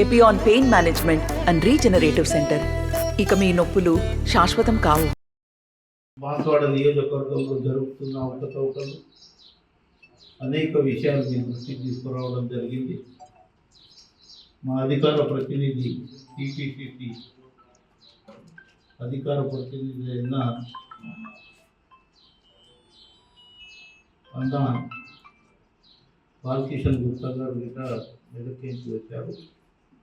Epione pain management and regenerative centre. ఇక మీ నొప్పులు శాశ్వతం కావు. బాన్స్వాడ నియోజకవర్గంలో జరుగుతున్న అవకతవకలు అనేక విషయాలు మీ దృష్టికి తీసుకురావడం జరిగింది. మా అధికార ప్రతినిధి టీపీసీసీ అధికార ప్రతినిధి అయిన అన్న బాలకిషన్ గుప్తా గారు కూడా మెదకేసి వచ్చారు.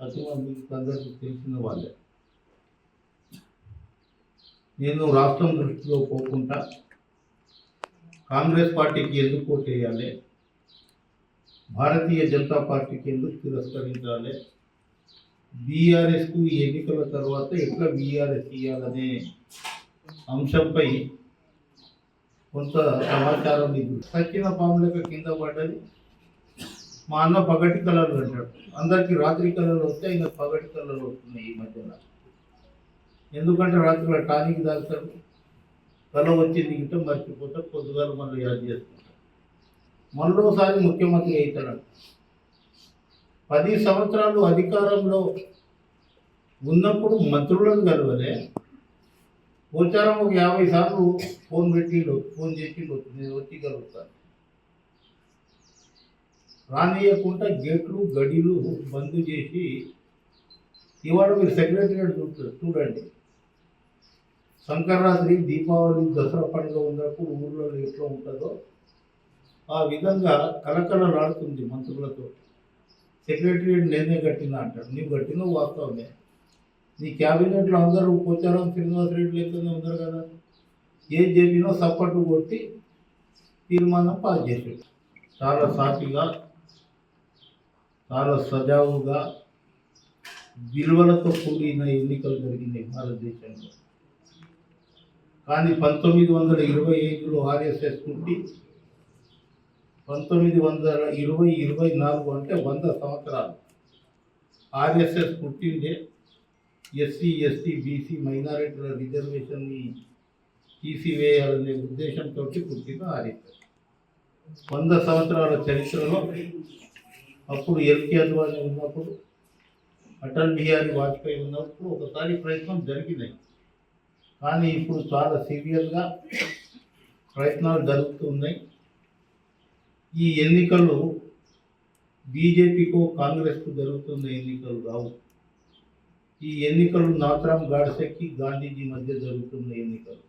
అది మీకు అందరికీ తెలిసిన వాళ్ళే. నేను రాష్ట్రం దృష్టిలో పోకుండా కాంగ్రెస్ పార్టీకి ఎందుకు ఓటు వేయాలి, భారతీయ జనతా పార్టీకి ఎందుకు తిరస్కరించాలి, బీఆర్ఎస్కు ఎన్నికల తర్వాత ఎట్లా బీఆర్ఎస్ ఇవ్వాలనే అంశంపై కొంత సమాచారం ఇది సచ్చిన పాములక కింద పడ్డది. మా అన్న పగటి కలర్లు అంటాడు. అందరికీ రాత్రి కలర్లు వస్తే ఇంకా పగటి కలర్లు వస్తున్నాయి ఈ మధ్యన. ఎందుకంటే రాత్రిలో టానిక్ తాగుతారు, కళ వచ్చి దిగితే మర్చిపోతారు, పొద్దుగాల మళ్ళీ యాద్ చేసుకుంటారు. మరోసారి ముఖ్యమంత్రి అవుతాడు. 10 సంవత్సరాలు అధికారంలో ఉన్నప్పుడు మంత్రులను కలవలే. పోచారం ఒక 50 సార్లు ఫోన్ చేసిండు, నేను వచ్చి కలుగుతాను. రానియకుండా గేట్లు గడిలు బంద్ చేసి ఇవాళ మీరు సెక్రటరియట్ చూడండి. సంక్రాంతి, దీపావళి, దసరా పండుగ ఉన్నప్పుడు ఊళ్ళో ఎట్లా ఉంటుందో ఆ విధంగా కలకలలాడుతుంది మంత్రులతో. సెక్రటరియట్ నేనే కట్టినా అంటాడు. నీవు కట్టిన వాస్తవమే. నీ క్యాబినెట్లో అందరూ పోచారం శ్రీనివాసరెడ్డి లేకుండా ఉన్నారు కదా. ఏం చెప్పినా సపోర్టు కొట్టి తీర్మానం పాస్ చేశాడు. చాలా సాఫీగా, చాలా సజావుగా, విలువలతో కూడిన ఎన్నికలు జరిగినాయి భారతదేశంలో. కానీ 1925లో ఆర్ఎస్ఎస్ పుట్టి 1924 అంటే 100 సంవత్సరాలు ఆర్ఎస్ఎస్ పుట్టిందే ఎస్సీ, ఎస్టీ, బీసీ మైనారిటీల రిజర్వేషన్ని తీసివేయాలనే ఉద్దేశంతో పుట్టిన ఆర్ఎస్ఎస్. 100 సంవత్సరాల చరిత్రలో అప్పుడు ఎల్కే అద్వానీ ఉన్నప్పుడు, అటల్ బిహారీ వాజ్పేయి ఉన్నప్పుడు ఒకసారి ప్రయత్నం జరిగినాయి. కానీ ఇప్పుడు చాలా సీరియస్గా ప్రయత్నాలు జరుగుతున్నాయి. ఈ ఎన్నికలు బీజేపీకో కాంగ్రెస్కు జరుగుతున్న ఎన్నికలు కావు. ఈ ఎన్నికలు నాథరాం గాడ్సేకి గాంధీజీ మధ్య జరుగుతున్న ఎన్నికలు.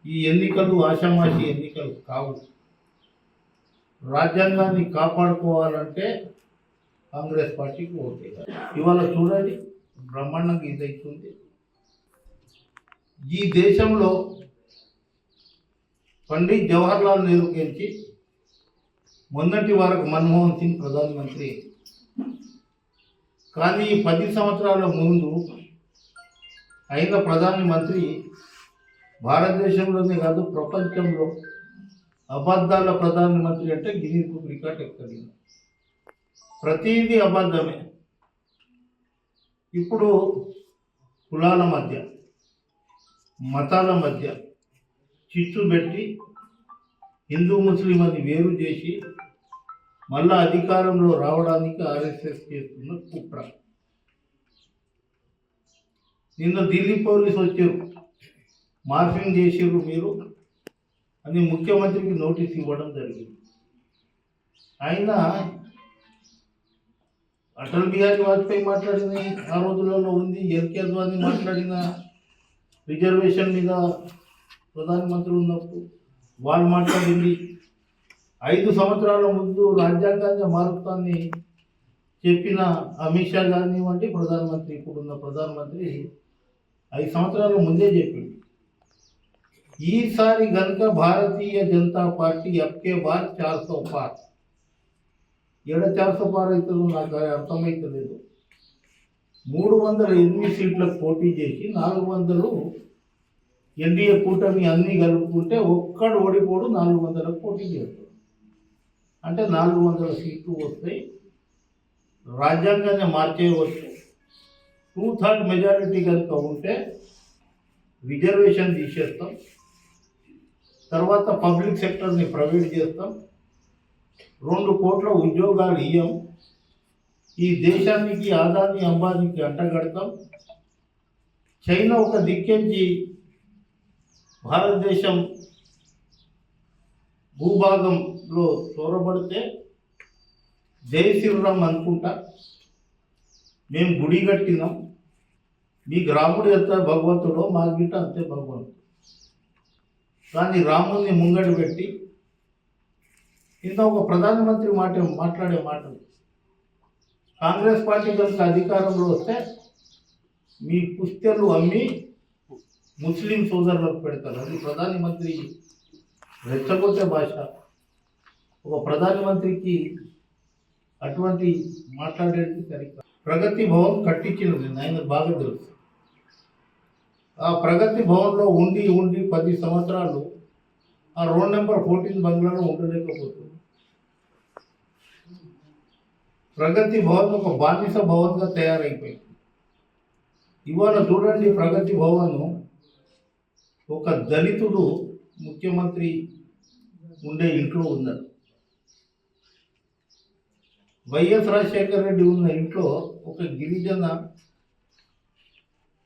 ఈ ఎన్నికలు ఆషామాషి ఎన్నికలు కావు. రాజ్యాంగాన్ని కాపాడుకోవాలంటే కాంగ్రెస్ పార్టీకి ఓటేయాలి. ఇవాళ చూడండి, బ్రహ్మాండంగా ఇదవుతుంది. ఈ దేశంలో పండిత్ జవహర్లాల్ నెహ్రూ గురించి మొన్నటి వరకు మన్మోహన్ సింగ్ ప్రధానమంత్రి. కానీ 10 సంవత్సరాల ముందు అయిన ప్రధానమంత్రి భారతదేశంలోనే కాదు ప్రపంచంలో అబద్ధాల ప్రధానమంత్రి అంటే గిన్నీస్ బుక్ రికార్డ్ ఎక్కడింది. ప్రతిదీ అబద్ధమే. ఇప్పుడు కులాల మధ్య, మతాల మధ్య చిచ్చు పెట్టి హిందూ ముస్లిం అని వేరు చేసి మళ్ళా అధికారంలో రావడానికి ఆర్ఎస్ఎస్ చేస్తున్న కుట్ర. నిన్న ఢిల్లీ పోలీసు వచ్చారు, మార్ఫింగ్ చేసారు మీరు అని ముఖ్యమంత్రికి నోటీస్ ఇవ్వడం జరిగింది. అయినా అటల్ బిహారీ వాజ్పేయి మాట్లాడిన ఆ రోజులలో ఉంది, ఎల్కే అద్వానీ మాట్లాడిన రిజర్వేషన్ మీద ప్రధానమంత్రి ఉన్నప్పుడు వాళ్ళు మాట్లాడింది. 5 సంవత్సరాల ముందు రాజ్యాంగాన్ని మారుతాన్ని చెప్పిన అమిత్ షా కానివ్వండి, ప్రధానమంత్రి ఇప్పుడున్న ప్రధానమంత్రి 5 సంవత్సరాల ముందే చెప్పింది. ఈసారి కనుక భారతీయ జనతా పార్టీ అప్కే బార్ 400 పార్, 400 పార్ అవుతుందో నాకు అర్థమవుతలేదు. 308 సీట్లకు పోటీ చేసి 400 ఎన్డీఏ కూటమి అన్నీ కలుపుకుంటే ఒక్కడు ఓడిపోడు, 400లకు పోటీ చేస్తాడు. అంటే 400 సీట్లు వస్తాయి. రాజ్యాంగాన్ని మార్చేయవచ్చు. 2/3 మెజారిటీ కనుక ఉంటే రిజర్వేషన్ తీసేస్తాం. తర్వాత పబ్లిక్ సెక్టర్ని ప్రైవేట్ చేస్తాం. 2 కోట్ల ఉద్యోగాలు ఇయ్యం. ఈ దేశానికి ఆదాని అంబానీకి అంటగడతాం. చైనా ఒక దిక్కెంచి భారతదేశం భూభాగంలో చొరబడితే జై శ్రీరామ్ అనుకుంటా మేము గుడి కట్టినాం. మీకు రాముడు ఎంత భగవంతుడో మా గిట్ట అంతే భగవంతుడు. కానీ రాముడిని ముంగడి పెట్టి కింద ఒక ప్రధానమంత్రి మాట్లాడే మాటలు, కాంగ్రెస్ పార్టీ కనుక అధికారంలో వస్తే మీ పుస్తెలు అమ్మి ముస్లిం సోదరులకు పెడతారు. అది ప్రధానమంత్రి రెచ్చగొట్టే భాష. ఒక ప్రధానమంత్రికి అటువంటి మాట్లాడేది సరిగ్గా. ప్రగతి భవన్ కట్టించినది ఆయన బాగా తెలుసు. ఆ ప్రగతి భవన్లో ఉండి 10 సంవత్సరాలు ఆ రోడ్ నెంబర్ 14 బంగ్లాలో ఉండలేకపోతుంది. ప్రగతి భవన్ ఒక బానిస భవన్గా తయారైపోయింది. ఇవాళ చూడండి, ప్రగతి భవన్ ఒక దళితుడు ముఖ్యమంత్రి ఉండే ఇంట్లో ఉన్నాడు. వైఎస్ రాజశేఖర రెడ్డి ఉన్న ఇంట్లో ఒక గిరిజన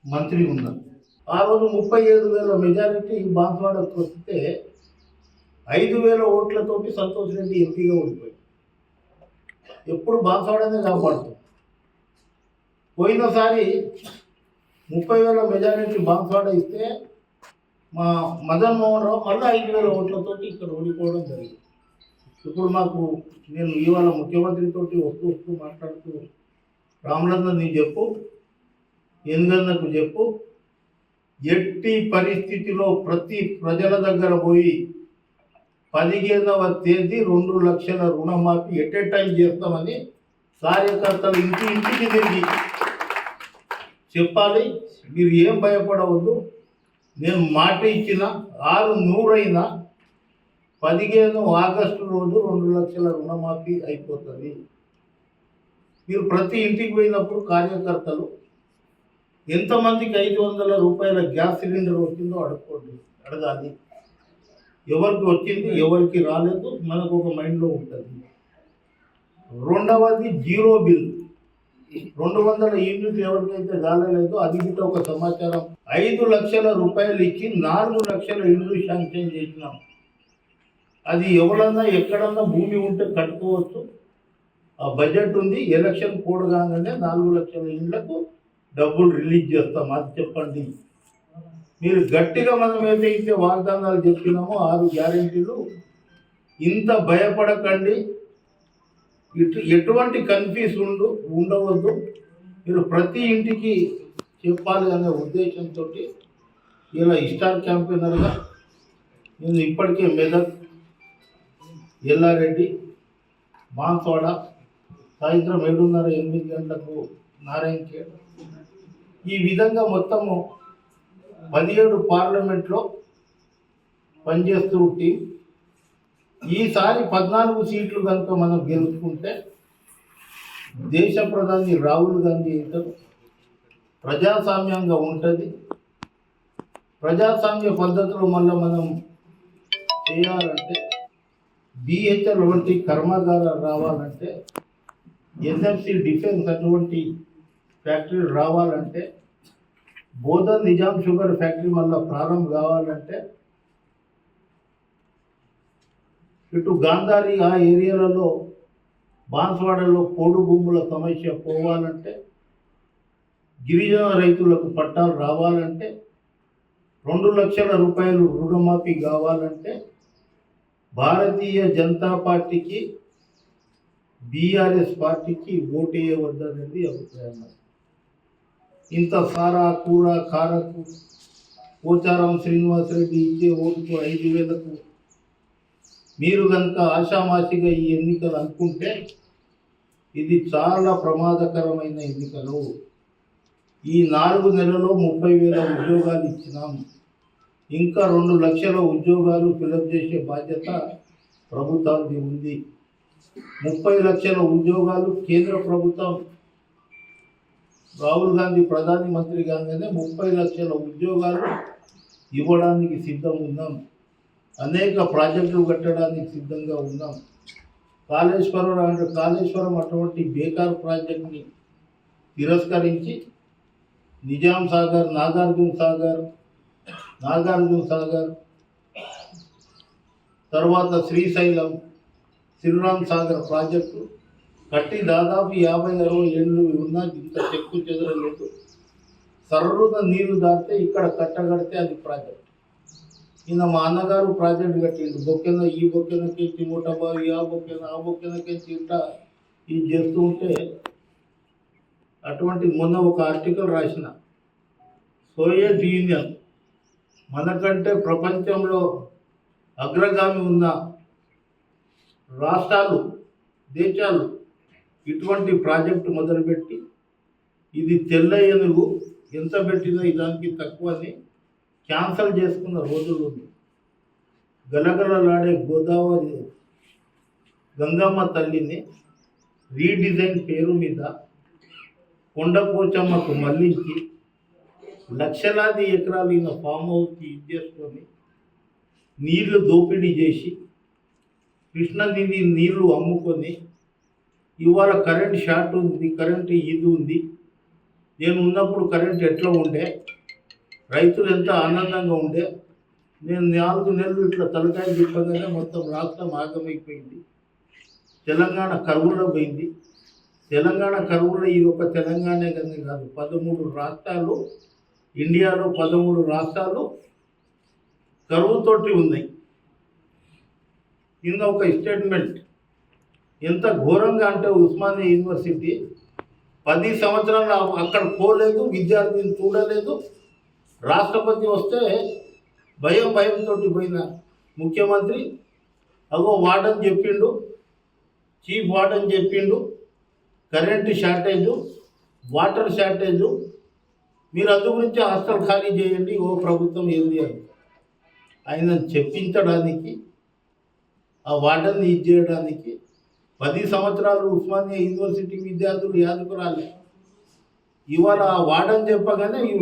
మంత్రి ఉన్నారు. ఆ రోజు 37,000 మెజారిటీ బాన్స్వాడకు వస్తే 5,000 ఓట్లతోటి సంతోష్ రెడ్డి ఎంపీగా ఓడిపోయాడు. ఎప్పుడు బాన్స్వాడనే కాపాడుతుంది. పోయినసారి 30,000 మెజారిటీ బాన్స్వాడ ఇస్తే మా మదన్ మోహన్ రావు మళ్ళీ 5,000 ఓట్లతోటి ఇక్కడ ఓడిపోవడం జరిగింది. ఇప్పుడు నేను ఇవాళ ముఖ్యమంత్రితోటి వస్తూ మాట్లాడుతూ, రామలందర్ నీకు చెప్పు, ఎందుకన్నకు చెప్పు, ఎట్టి పరిస్థితిలో ప్రతి ప్రజల దగ్గర పోయి 15వ తేదీ 2 లక్షల రుణమాఫీ ఎట్ ఏ టైం చేస్తామని కార్యకర్తలు ఇంటికి తిరిగి చెప్పాలి. మీరు ఏం భయపడవద్దు, నేను మాట ఇచ్చిన 600 అయినా 15 ఆగస్టు రోజు 2 లక్షల రుణమాఫీ అయిపోతుంది. మీరు ప్రతి ఇంటికి పోయినప్పుడు కార్యకర్తలు ఎంతమందికి 500 రూపాయల గ్యాస్ సిలిండర్ వచ్చిందో అడగాలి. ఎవరికి వచ్చింది, ఎవరికి రాలేదు, మనకు ఒక మైండ్లో ఉంటుంది. రెండవది జీరో బిల్. 200 యూనిట్లు ఎవరికైతే కాలేదో అది గిట్ట ఒక సమాచారం. 5 లక్షల రూపాయలు ఇచ్చి 4 లక్షల ఇళ్ళు శాంక్షన్ చేసినాం. అది ఎవరన్నా ఎక్కడన్నా భూమి ఉంటే కట్టుకోవచ్చు. ఆ బడ్జెట్ ఉంది. ఎలక్షన్ కోడ్ కాగానే 4 లక్షల ఇళ్లకు డబ్బులు రిలీజ్ చేస్తాం. అది చెప్పండి. మీరు గట్టిగా మనం ఏదైతే వాగ్దానాలు చెప్పినామో 6 గ్యారెంటీలు, ఇంత భయపడకండి. ఎటువంటి కన్ఫ్యూజ్ ఉండవద్దు. మీరు ప్రతి ఇంటికి చెప్పాలి అనే ఉద్దేశంతో ఇలా స్టార్ క్యాంపెయినర్గా నేను ఇప్పటికే మెదక్, ఎల్లారెడ్డి, బాన్స్వాడ, సాయంత్రం 7:30-8 గంటలకు నారాయణఖేడ్, ఈ విధంగా మొత్తము 17 పార్లమెంట్లో పనిచేస్తూ టీం. ఈసారి 14 సీట్లు కనుక మనం గెలుచుకుంటే దేశ ప్రధాని రాహుల్ గాంధీ అవుతారు. ప్రజాస్వామ్యంగా ఉంటుంది. ప్రజాస్వామ్య పద్ధతిలో మళ్ళీ మనం చేయాలంటే BHEL వంటి కర్మాగారాలు రావాలంటే, NMC డిఫెన్స్ అటువంటి ఫ్యాక్టరీలు రావాలంటే, బోధన్ నిజాం షుగర్ ఫ్యాక్టరీ మళ్ళీ ప్రారంభం కావాలంటే, ఇటు గాంధారి ఆ ఏరియాలలో బాన్స్వాడలో పోడు భూముల సమస్య పోవాలంటే, గిరిజన రైతులకు పట్టాలు రావాలంటే, 2 లక్షల రూపాయలు రుణమాఫీ కావాలంటే భారతీయ జనతా పార్టీకి, BRS పార్టీకి ఓటేయవద్దనేది అభిప్రాయం. ఇంత సారా కూర కారకు పోచారం శ్రీనివాసరెడ్డి ఇచ్చే ఓటుకు 5,000కు మీరు కనుక ఆషామాషిగా ఈ ఎన్నికలు అనుకుంటే ఇది చాలా ప్రమాదకరమైన ఎన్నికలు. ఈ 4 నెలల్లో 30,000 ఉద్యోగాలు ఇచ్చినాం. ఇంకా 2 లక్షల ఉద్యోగాలు ఫిలప్ చేసే బాధ్యత ప్రభుత్వానికి ఉంది. 30 లక్షల ఉద్యోగాలు కేంద్ర ప్రభుత్వం, రాహుల్ గాంధీ ప్రధానమంత్రి కాగానే 30 లక్షల ఉద్యోగాలు ఇవ్వడానికి సిద్ధం ఉన్నాం. అనేక ప్రాజెక్టులు కట్టడానికి సిద్ధంగా ఉన్నాం. కాళేశ్వరం అటువంటి బేకార్ ప్రాజెక్ట్ని తిరస్కరించి నిజాం సాగర్, నాగార్జున సాగర్, తర్వాత శ్రీశైలం, శ్రీరామ్ సాగర్ ప్రాజెక్టు కట్టి దాదాపు 50-60 ఏళ్ళు ఉన్నా ఇంత చెక్కు చెదరలేదు. సర్రుగా నీళ్లు దాటితే ఇక్కడ కట్టగడితే అది ప్రాజెక్ట్. ఈయన మా అన్నగారు ప్రాజెక్ట్ కట్టిండు. బొక్కెన ఈ బొక్కెనకెంచి మూటబావి, ఆ బొక్కెనకెంచి ఇట్లా ఇది చేస్తూ ఉంటే అటువంటి మొన్న ఒక ఆర్టికల్ రాసిన, సోవియట్ యూనియన్ మనకంటే ప్రపంచంలో అగ్రగామి ఉన్న రాష్ట్రాలు, దేశాలు ఇటువంటి ప్రాజెక్టు మొదలుపెట్టి ఇది తెల్ల ఏనుగు ఎంత పెట్టినా దానికి తక్కువ అని క్యాన్సల్ చేసుకున్న రోజులు ఉంది. గలగలలాడే గోదావరి గంగమ్మ తల్లిని రీడిజైన్ పేరు మీద కొండపోచమ్మకు మళ్లించి లక్షలాది ఎకరాలు ఈయన ఫామ్ హౌస్కి ఇచ్చేసుకొని నీళ్లు దోపిడీ చేసి కృష్ణానది నీళ్లు అమ్ముకొని ఇవాళ కరెంట్ షార్ట్ ఉంది, కరెంట్ ఇది ఉంది. నేను ఉన్నప్పుడు కరెంట్ ఎట్లా ఉండే, రైతులు ఎంత ఆనందంగా ఉండే. నేను 4 నెలలు ఇట్లా తలకాయ తిప్పగానే మొత్తం రాష్ట్రం ఆగమైపోయింది. తెలంగాణ కరువులో పోయింది. తెలంగాణ కరువులో ఇది ఒక తెలంగాణే కానీ కాదు, 13 రాష్ట్రాలు, ఇండియాలో 13 రాష్ట్రాలు కరువుతోటి ఉన్నాయి. కింద ఒక స్టేట్మెంట్ ఎంత ఘోరంగా అంటే, ఉస్మానియా యూనివర్సిటీ 10 సంవత్సరాలు అక్కడ పోలేదు, విద్యార్థిని చూడలేదు. రాష్ట్రపతి వస్తే భయంతో పోయిన ముఖ్యమంత్రి అగో వార్డన్ చెప్పిండు, చీఫ్ వార్డన్ చెప్పిండు, కరెంటు షార్టేజు, వాటర్ షార్టేజు, మీరు అందు గురించి హాస్టల్ ఖాళీ చేయండి, ఓ ప్రభుత్వం ఏంది అని ఆయన చెప్పించడానికి, ఆ వార్డన్ని ఇది చేయడానికి 10 సంవత్సరాలు ఉస్మానియా యూనివర్సిటీ విద్యార్థులు యాదకు రాలే. ఇవాళ ఆ వార్డన్ చెప్పగానే ఈ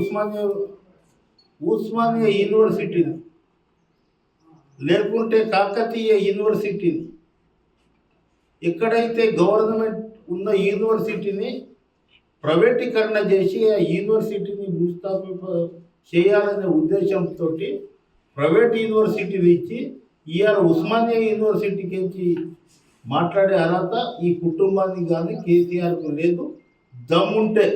ఉస్మానియా యూనివర్సిటీని, లేకుంటే కాకతీయ యూనివర్సిటీని, ఎక్కడైతే గవర్నమెంట్ ఉన్న యూనివర్సిటీని ప్రైవేటీకరణ చేసి ఆ యూనివర్సిటీని భూస్థాపిత చేయాలనే ఉద్దేశంతో ప్రైవేట్ యూనివర్సిటీని ఇచ్చి ఇవాళ ఉస్మానియా యూనివర్సిటీకి ఇచ్చి మాట్లాడే అర్హత ఈ కుటుంబానికి కానీ కేసీఆర్కు లేదు. దమ్ముంటే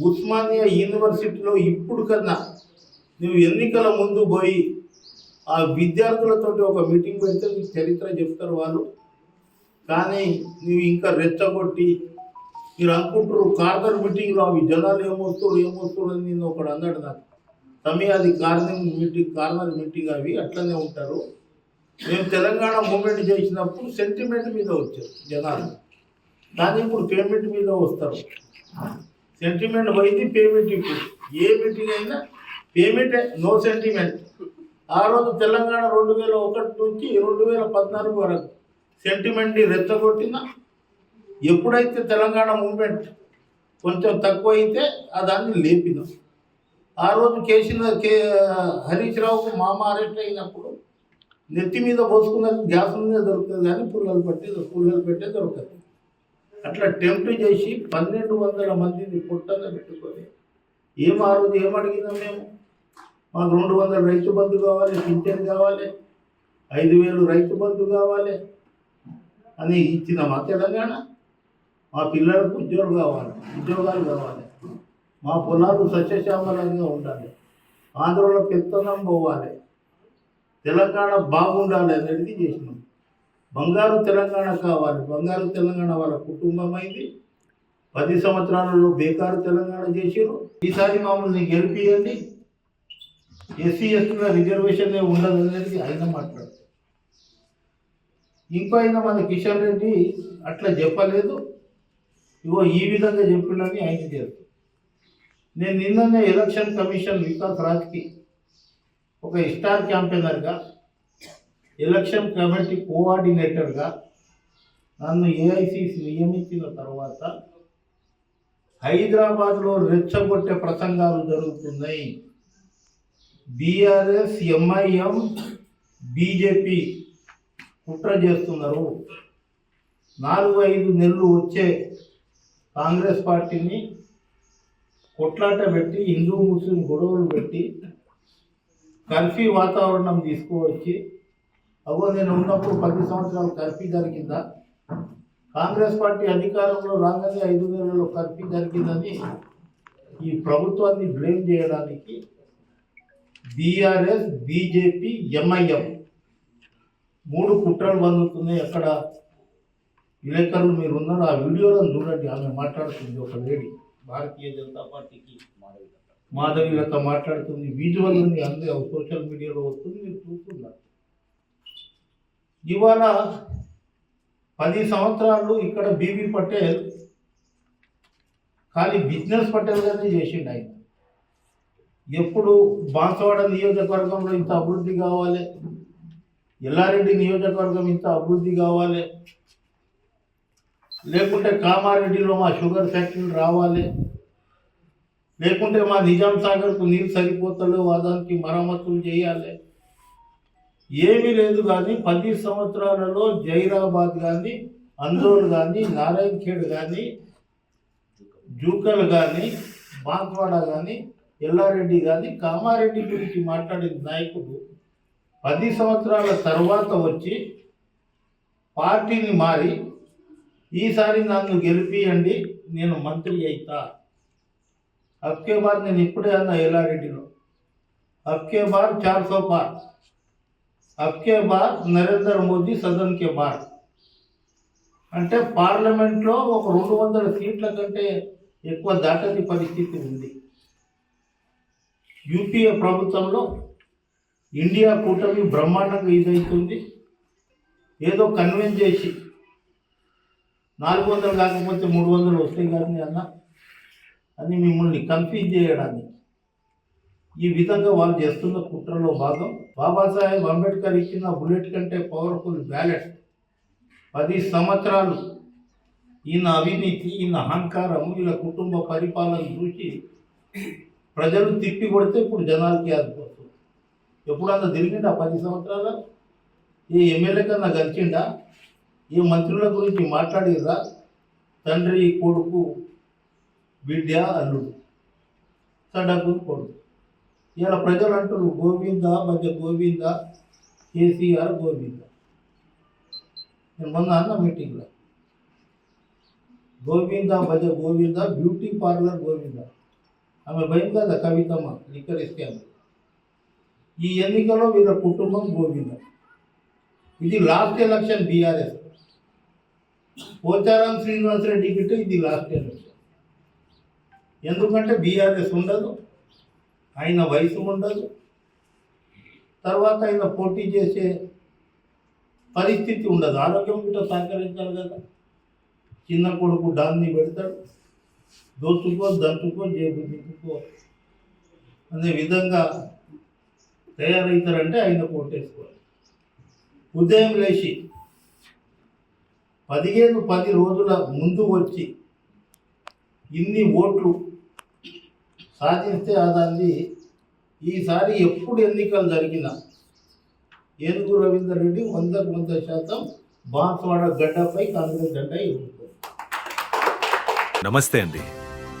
ఉస్మానియా యూనివర్సిటీలో ఇప్పుడు కన్నా నువ్వు ఎన్నికల ముందు పోయి ఆ విద్యార్థులతో ఒక మీటింగ్ పెడితే నీకు చరిత్ర చెప్తారు వాళ్ళు. కానీ నువ్వు ఇంకా రెచ్చగొట్టి మీరు అనుకుంటారు కార్నర్ మీటింగ్లో అవి జనాలు ఏమొస్తారు అని నేను ఒకడు అన్నాడు నాకు. తమ్మి అది కార్నర్ మీటింగ్ అవి అట్లనే ఉంటారు. మేము తెలంగాణ మూమెంట్ చేసినప్పుడు సెంటిమెంట్ మీద వచ్చారు జనాలు, కానీ ఇప్పుడు పేమెంట్ మీద వస్తారు. సెంటిమెంట్ పోయింది, పేమెంట్. ఇప్పుడు ఏ మీటింగ్ అయినా పేమెంటే, నో సెంటిమెంట్. ఆ రోజు తెలంగాణ 2001 నుంచి 2014 వరకు సెంటిమెంట్ని రెచ్చగొట్టిన, ఎప్పుడైతే తెలంగాణ మూమెంట్ కొంచెం తక్కువ అయితే దాన్ని లేపినాం. ఆ రోజు హరీష్ రావుకు మామ అరెస్ట్ అయినప్పుడు నెత్తి మీద పోసుకున్నది గ్యాస్ మీద దొరుకుతుంది, కానీ పుల్లలు పెట్టే దొరకదు. అట్లా టెంప్ట్ చేసి 1200 మందిని పుట్టగా పెట్టుకొని ఆ రోజు ఏమడిగినాం మేము? మాకు 200 రైతు బంధు కావాలి, పింఛన్ కావాలి, 5000 రైతు బంధు కావాలి అని ఇచ్చినామా తెలంగాణ? మా పిల్లలకు ఉద్యోగాలు కావాలి, మా పొలాలు సస్యశ్యామలంగా ఉండాలి, ఆంధ్రలో పెత్తనం పోవాలి, తెలంగాణ బాగుండాలి అనేది చేసినాం. బంగారు తెలంగాణ కావాలి, బంగారు తెలంగాణ వాళ్ళ కుటుంబం అయింది. 10 సంవత్సరాలలో బేకారు తెలంగాణ చేసారు. ఈసారి మమ్మల్ని గెలిపియండి, ఎస్సీ ఎస్టీల రిజర్వేషన్ ఉండదు అనేది ఆయన మాట్లాడు. ఇంకో ఆయన మన కిషన్ రెడ్డి అట్లా చెప్పలేదు, ఇగో ఈ విధంగా చెప్పిండని ఆయన చేస్తాడు. నేను నిన్ననే ఎలక్షన్ కమిషన్ వికాస్ రాజ్కి ఒక స్టార్ క్యాంపెయినర్గా, ఎలక్షన్ కమిటీ కోఆర్డినేటర్గా నన్ను ఏఐసిసి నియమించిన తర్వాత హైదరాబాద్లో రెచ్చగొట్టే ప్రసంగాలు జరుగుతున్నాయి. బీఆర్ఎస్, ఎంఐఎం, బీజేపీ కుట్ర చేస్తున్నారు. 4-5 నెలలు వచ్చే కాంగ్రెస్ పార్టీని కొట్లాట పెట్టి హిందూ ముస్లిం గొడవలు పెట్టి కర్ఫ్యూ వాతావరణం తీసుకువచ్చి నేను ఉన్నప్పుడు 10 సంవత్సరాలు కర్ఫ్యూ జరిగిందా? కాంగ్రెస్ పార్టీ అధికారంలో రాగానే 5 నెలల్లో కర్ఫ్యూ జరిగిందని ఈ ప్రభుత్వాన్ని బ్లేమ్ చేయడానికి బీఆర్ఎస్, బీజేపీ, ఎంఐఎం 3 కుట్రలు వందుతున్నాయి. అక్కడ విలేకరులు మీరు ఉన్నారు, ఆ వీడియోలను చూడండి. ఆమె మాట్లాడుతుంది, ఒక లేడీ భారతీయ జనతా పార్టీకి మాధవీలత మాట్లాడుతుంది. విజువల్ ఉంది, అందరూ సోషల్ మీడియాలో వస్తుంది, మీరు చూస్తున్నారు. ఇవాళ 10 సంవత్సరాలు ఇక్కడ బీబీ పటేల్ ఖాళీ బిజినెస్ పటేల్గానే చేసిండు. ఆయన ఎప్పుడు బాన్సవాడ నియోజకవర్గంలో ఇంత అభివృద్ధి కావాలి, ఎల్లారెడ్డి నియోజకవర్గం ఇంత అభివృద్ధి కావాలి, లేకుంటే కామారెడ్డిలో మా షుగర్ ఫ్యాక్టరీలు రావాలి, లేకుంటే మా నిజాం సాగర్కు నీళ్ళు సరిపోతలేవు, దానికి మరమ్మతులు చేయాలి, ఏమీ లేదు. కానీ 10 సంవత్సరాలలో జైరాబాద్ కానీ, అందోల్ కానీ, నారాయణ్ ఖేడ్ కానీ, జూకల్ కానీ, బాన్స్వాడ కానీ, ఎల్లారెడ్డి కానీ, కామారెడ్డి గురించి మాట్లాడిన నాయకుడు 10 సంవత్సరాల తర్వాత వచ్చి పార్టీని మారి ఈసారి నన్ను గెలిపియండి, నేను మంత్రి అవుతా. అబ్కే బార్ నేను ఇప్పుడే అన్నా ఎల్లారెడ్డిలో, అబ్కే బార్ 400 పార్, అబ్కే బార్ నరేంద్ర మోదీ సదన్ కే బార్. అంటే పార్లమెంట్లో ఒక 200 సీట్ల కంటే ఎక్కువ దాటని పరిస్థితి ఉంది. యూపీఏ ప్రభుత్వంలో ఇండియా కూటమి బ్రహ్మాండంగా ఇదవుతుంది. ఏదో కన్విన్స్ చేసి 400 కాకపోతే 300 వస్తాయి కానీ అని మిమ్మల్ని కన్ఫ్యూజ్ చేయడానికి ఈ విధంగా వాళ్ళు చేస్తున్న కుట్రలో భాగం. బాబాసాహెబ్ అంబేద్కర్ ఇచ్చిన బుల్లెట్ కంటే పవర్ఫుల్ బ్యాలెట్. 10 సంవత్సరాలు ఈయన అవినీతి, ఈయన అహంకారం, వీళ్ళ కుటుంబ పరిపాలన చూసి ప్రజలు తిప్పి కొడితే ఇప్పుడు జనాలకి ఆదిపోతుంది. ఎప్పుడన్నా తిరిగిండా 10 సంవత్సరాలు? ఏ ఎమ్మెల్యే కన్నా కలిసిండా? ఏ మంత్రుల గురించి మాట్లాడిరా? తండ్రి, కొడుకు, బిడ్డ, అల్లుడు, సడకు కొడుకు. ఇలా ప్రజలు అంటారు గోవింద భజ గోవింద, కేసీఆర్ గోవింద. నేను మొన్న అన్న మీటింగ్లో గోవింద భజ గోవింద, బ్యూటీ పార్లర్ గోవింద. ఆమె భయం కదా కవితమ్మ లిక్కర్ ఇస్తాము. ఈ ఎన్నికలో వీళ్ళ కుటుంబం గోవింద. ఇది last election BRS. Pocharam Srinivasa Reddy గిట్ట ఇది లాస్ట్ ఎలక్షన్. ఎందుకంటే బీఆర్ఎస్ ఉండదు, ఆయన వయసు ఉండదు, తర్వాత ఆయన పోటీ చేసే పరిస్థితి ఉండదు, ఆరోగ్యం గిట్ట సహకరించాలి కదా. చిన్న కొడుకు డాన్ని పెడతాడు, దోచుకో దంచుకో జేబు దిక్కుకో అనే విధంగా తయారవుతారంటే ఆయన కోటేసుకోవాలి. ఉదయం లేచి 10 రోజుల ముందు వచ్చి ఇన్ని ఓట్లు సాధిస్తే దాన్ని ఈసారి ఎప్పుడు ఎన్నికలు జరిగినా ఏనుగు రవీందర్ రెడ్డి 100% బాన్స్వాడ గడ్డపై కాంగ్రెస్ జెండా ఎగురుతుంది. నమస్తే అండి.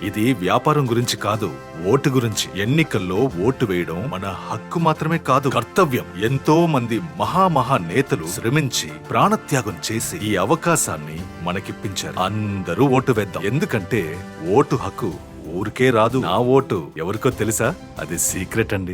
ఇది వ్యాపారం గురించి కాదు, ఓటు గురించి. ఎన్నికల్లో ఓటు వేయడం మన హక్కు మాత్రమే కాదు, కర్తవ్యం. ఎంతో మంది మహా నేతలు శ్రమించి ప్రాణత్యాగం చేసి ఈ అవకాశాన్ని మనకిప్పించారు. అందరూ ఓటు వేద్దాం. ఎందుకంటే ఓటు హక్కు ఊరికే రాదు. నా ఓటు ఎవరికో తెలుసా? అది సీక్రెట్ అండి.